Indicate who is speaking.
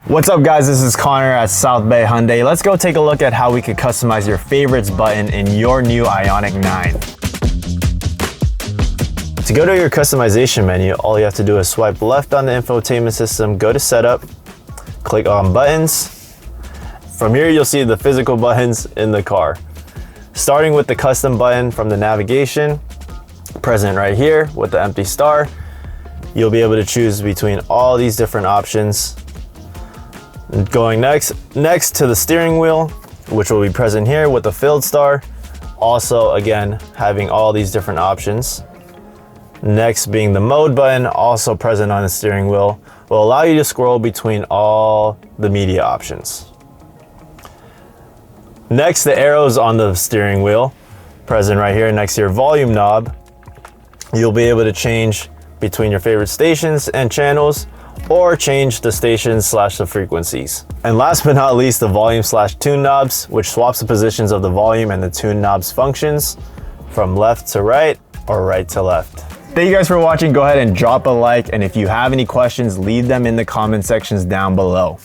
Speaker 1: What's up guys, this is Connor at South Bay Hyundai. Let's go take a look at how we could customize your favorites button in your new Ioniq 9. To go to your customization menu, all you have to do is swipe left on the infotainment system, go to setup, click on buttons. From here you'll see the physical buttons in the car. Starting with the custom button from the navigation, present right here with the empty star, you'll be able to choose between all these different options. Going next to the steering wheel, which will be present here with the filled star. Also, again, having all these different options. Next being the mode button, also present on the steering wheel, will allow you to scroll between all the media options. Next, the arrows on the steering wheel, present right here next to your volume knob. You'll be able to change between your favorite stations and channels, or change the stations / the frequencies. And last but not least, the volume / tune knobs, which swaps the positions of the volume and the tune knobs functions from left to right or right to left. Thank you guys for watching. Go ahead and drop a like, and if you have any questions, leave them in the comment sections down below.